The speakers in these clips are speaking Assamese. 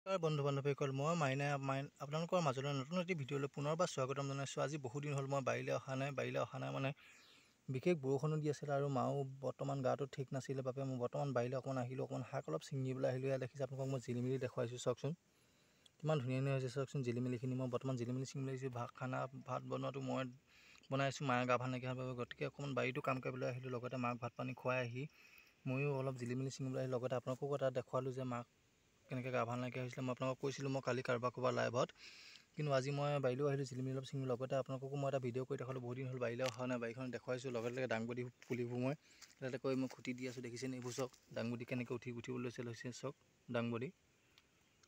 বন্ধু বান্ধৱীসকল মই মাইনাই আপোনালোকৰ মাজলৈ নতুন এটি ভিডিঅ'লৈ পুনৰবাৰ স্বাগতম জনাইছোঁ। আজি বহুদিন হ'ল মই বাৰীলৈ অহা নাই মানে বিশেষ বৰষুণো দি আছিল আৰু মাও বৰ্তমান গাটো ঠিক নাছিলে বাবে মই বৰ্তমান বাৰীলৈ অকণমান আহিলোঁ, অকণমান শাক অলপ ছিঙিবলৈ আহিলোঁ। ইয়াত দেখিছে আপোনালোকক মই জিলিমিলি দেখুৱাইছোঁ, চাওকচোন কিমান ধুনীয়া হৈছে চাওকচোন জিলিমিলিখিনি। মই বৰ্তমান জিলিমিলি ছিঙিবলৈ আহিছোঁ। ভাত বনোৱাটো মই বনাইছোঁ, মায়ে গা ভাল নাইকিয়া হোৱাৰ বাবে, গতিকে অকণমান বাৰীটো কাম কৰিবলৈ আহিলোঁ। লগতে মাক ভাত পানী খুৱাই আহি ময়ো অলপ জিলিমিলি ছিঙিবলৈ আহিলোঁ। লগতে আপোনালোককো এটা দেখুৱালোঁ যে মাক কেনেকৈ গা ভাল নাইকিয়া হৈছিলে। মই আপোনালোকক কৈছিলোঁ মই কালি কাৰোবাৰ লাইভত, কিন্তু আজি মই বাৰীলৈও আহিলোঁ জিলিমিলি অলপ ছিঙিলোঁ। লগতে আপোনালোককো মই এটা ভিডিঅ' কৰি দেখালোঁ, বহুত দিন হ'ল বাৰীলৈ অহা নাই, বাৰীখন দেখুৱাইছোঁ। লগতে দাংবডি পুলিবোৰ মই তাতে কৈ মই খুটি দি আছোঁ, দেখিছেনে এইবোৰ চাওক, দাংবডি কেনেকৈ উঠিবলৈ লৈছে চাওক, দাংবডি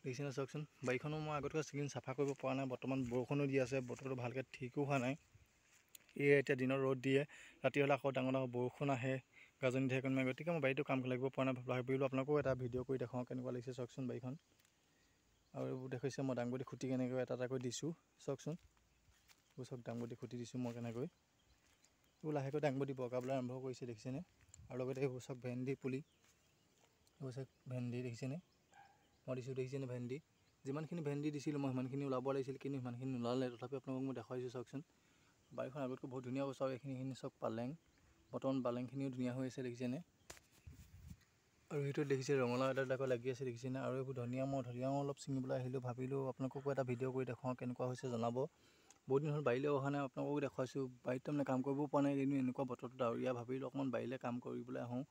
দেখিছেনে চাওকচোন। বাৰীখনো মই আগতকৈ ছিঙি চাফা কৰিব পৰা নাই, বৰ্তমান বৰষুণো দি আছে, বতৰটো ভালকৈ ঠিকো হোৱা নাই। এতিয়া দিনত ৰ'দ দিয়ে, ৰাতি হ'লে আকৌ ডাঙৰ বৰষুণ আহে, গাজনি ঢেৰেকনি মাৰে, গতিকে মই বাৰীটো কাম লাগিব পৰা নাই। ভাবিলোঁ আপোনালোকেও এটা ভিডিঅ' কৰি দেখাওঁ কেনেকুৱা লাগিছে চাওকচোন বাৰীখন। আৰু এইবোৰ দেখিছে মই দাংবডি খুটি কেনেকৈ এটা এটাকৈ দিছোঁ চাওকচোন। এইবোৰ চাওক দাংবডি খুটি দিছোঁ মই কেনেকৈ, এইবোৰ লাহেকৈ দাংবডি বগাবলৈ আৰম্ভ কৰিছে, দেখিছেনে। আৰু লগতে এইবোৰ চাওক ভেন্দি পুলি, এইবোৰ চাওক ভেন্দি দেখিছেনে মই দিছোঁ, দেখিছেনে ভেন্দি। যিমানখিনি ভেন্দি দিছিলোঁ মই সিমানখিনি ওলাব লাগিছিল, কিন্তু সিমানখিনি নোলালে। তথাপি আপোনালোকক মই দেখুৱাইছোঁ চাওকচোন। বাৰীখন আগতকৈ বহুত ধুনীয়া হৈছে। আৰু এইখিনি চাওক পালেং, বৰ্তমান পালেংখিনিও ধুনীয়া হৈ আছে, দেখিছেনে। আৰু সেইটো দেখিছে ৰঙালাও এটা এটাকৈ লাগি আছে, দেখিছেনে। আৰু এইবোৰ ধনিয়াও অলপ ছিঙিবলৈ আহিলোঁ, ভাবিলোঁ আপোনালোককো এটা ভিডিঅ' কৰি দেখুৱাওঁ কেনেকুৱা হৈছে জনাব। বহুত দিন হ'ল বাৰীলৈ অহা নাই, আপোনালোককো দেখুৱাইছোঁ। বাৰীত তাৰমানে কাম কৰিবও পৰা নাই, কিন্তু এনেকুৱা বতৰটো ডাৱৰীয়া, ভাবিলোঁ অকণমান বাৰীলৈ কাম কৰিবলৈ আহোঁ।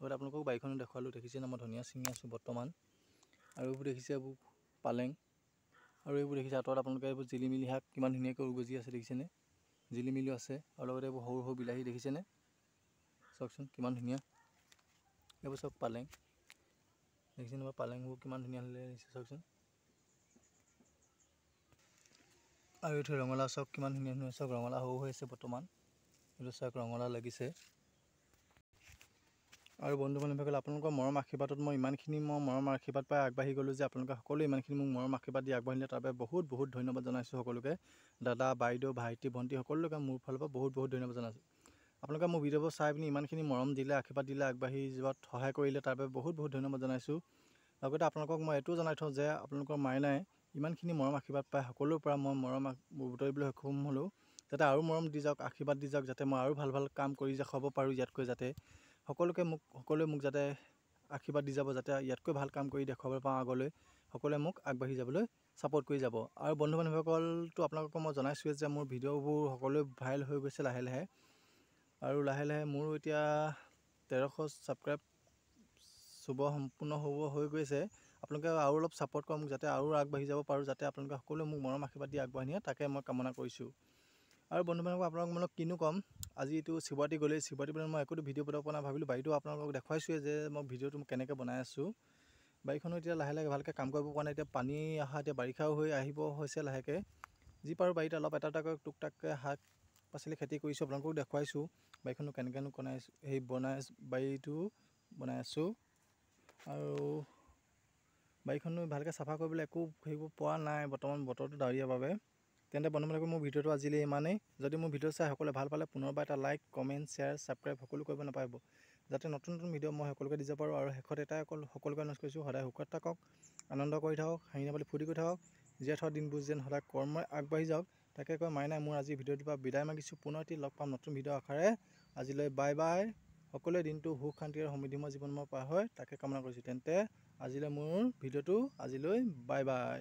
লগতে আপোনালোকক বাৰীখনো দেখুৱালোঁ, দেখিছেনে মই ধনিয়া ছিঙি আছোঁ বৰ্তমান। আৰু এইবোৰ দেখিছে এইবোৰ পালেং, আৰু এইবোৰ দেখিছে আঁতৰত আপোনালোকে এইবোৰ জিলিমিলি শাক কিমান ধুনীয়াকৈ গজি আছে, দেখিছেনে জিলিমিলিও আছে। আৰু লগতে এইবোৰ সৰু সৰু বিলাহী দেখিছেনে চাওকচোন কিমান ধুনীয়া। এইবোৰ চাওক পালেং, দেখিছেনে বাৰু পালেংবোৰ কিমান ধুনীয়া লাগিছে চাওকচোন। আৰু এইটো ৰঙালাও চাওক কিমান ধুনীয়া ধুনীয়া, চাওক ৰঙালাও সৰু হৈ আছে বৰ্তমান, এইটো চাওক ৰঙালাও লাগিছে। আৰু বন্ধু বান্ধৱীসকল আপোনালোকৰ মৰম আশীৰ্বাদত মই ইমানখিনি মৰম আশীৰ্বাদ পাই আগবাঢ়ি গ'লোঁ যে আপোনালোকে সকলোৱে ইমানখিনি মোক মৰম আশীৰ্বাদ দি আগবাঢ়িলে, তাৰ বাবে বহুত বহুত ধন্যবাদ জনাইছোঁ সকলোকে। দাদা বাইদেউ ভাইটি ভণ্টি সকলোকে মোৰ ফালৰ পৰা বহুত বহুত ধন্যবাদ জনাইছোঁ। আপোনালোকে মোৰ ভিডিঅ'বোৰ চাই পিনি ইমানখিনি মৰম দিলে, আশীৰ্বাদ দিলে, আগবাঢ়ি যোৱাত সহায় কৰিলে, তাৰ বাবে বহুত বহুত ধন্যবাদ জনাইছোঁ। লগতে আপোনালোকক মই এইটোও জনাই থওঁ যে আপোনালোকৰ মাইনাই ইমানখিনি মৰম আশীৰ্বাদ পাই সকলোৰে পৰা মই মৰম বুটলিবলৈ সক্ষম হ'লোঁ, যাতে আৰু মৰম দি যাওক, আশীৰ্বাদ দি যাওক, যাতে মই আৰু ভাল ভাল কাম কৰি খাব পাৰোঁ ইয়াতকৈ, যাতে সকলোৱে মোক যাতে আশীৰ্বাদ দি যাব, যাতে ইয়াতকৈ ভাল কাম কৰি দেখুৱাব পাওঁ আগলৈ, সকলোৱে মোক আগবাঢ়ি যাবলৈ ছাপোৰ্ট কৰি যাব। আৰু বন্ধু বান্ধৱীসকলতো আপোনালোকক মই জনাইছোঁৱে যে মোৰ ভিডিঅ'বোৰ সকলোৱে ভাইৰেল হৈ গৈছে লাহে লাহে, আৰু লাহে লাহে মোৰো এতিয়া 1300 ছাবস্ক্ৰাইব সম্পূৰ্ণ হৈ গৈছে। আপোনালোকে আৰু অলপ ছাপোৰ্ট কৰক মোক, যাতে আৰু আগবাঢ়ি যাব পাৰোঁ, যাতে আপোনালোকে সকলোৱে মোক মৰম আশীৰ্বাদ দি আগবাঢ়ি নিয়ে, তাকে মই কামনা কৰিছোঁ। আৰু বন্ধু বান্ধৱ আপোনালোকক মই কিনো ক'ম, আজি এইটো শিৱৰাত্ৰি গ'লেই, শিৱৰাত্ৰি মানে মই একোতো ভিডিঅ' বনাব পৰা নাই, ভাবিলোঁ বাৰীটো আপোনালোকক দেখুৱাইছোঁৱে যে মই ভিডিঅ'টো কেনেকৈ বনাই আছোঁ। বাৰীখনো এতিয়া লাহে লাহে ভালকৈ কাম কৰিব পৰা নাই, এতিয়া পানী অহা, এতিয়া বাৰিষাও আহিব হৈছে লাহেকৈ। যি পাৰোঁ বাৰীত অলপ এটা এটাকৈ টুক টাককৈ শাক পাচলি খেতি কৰিছোঁ, আপোনালোকক দেখুৱাইছোঁ বাৰীখনো কেনেকৈনো বাৰীটো বনাই আছোঁ। আৰু বাৰীখনো ভালকৈ চাফা কৰিবলৈ একো সেইবোৰ পৰা নাই বৰ্তমান, বতৰটো ডাৱৰীয়াৰ বাবে। তেন্তে বন্ধু বান্ধৱীসকল মোৰ ভিডিঅ'টো আজিলৈ ইমানেই। যদি মোৰ ভিডিঅ' চাই সকলোৱে ভাল পালে পুনৰবাৰ এটা লাইক কমেণ্ট শ্বেয়াৰ ছাবস্ক্ৰাইব সকলো কৰিব নাপাহৰিব, যাতে নতুন নতুন ভিডিঅ' মই সকলোকে দি যাব পাৰোঁ। আৰু শেষত এটাই সকলোকে অনুৰোধ কৰিছোঁ, সদায় সুখত থাকক, আনন্দ কৰি থাকক, হাঁহি ধেমালি ফূৰ্তি কৰি থাকক, জীয়াই থোৱা দিনবোৰ যেন সদায় কৰ্মই আগবাঢ়ি যাওক, তাকে কৈ মাইনাই মোৰ আজি ভিডিঅ'টোৰ পৰা বিদায় মাগিছোঁ। পুনৰ এটি লগ পাম নতুন ভিডিঅ' আশাৰে। আজিলৈ বাই বাই। সকলোৱে দিনটো সুখ শান্তি আৰু সমৃদ্ধিময় জীৱনময় পাৰ হয় তাকে কামনা কৰিছোঁ। তেন্তে আজিলৈ মোৰ ভিডিঅ'টো বাই বাই।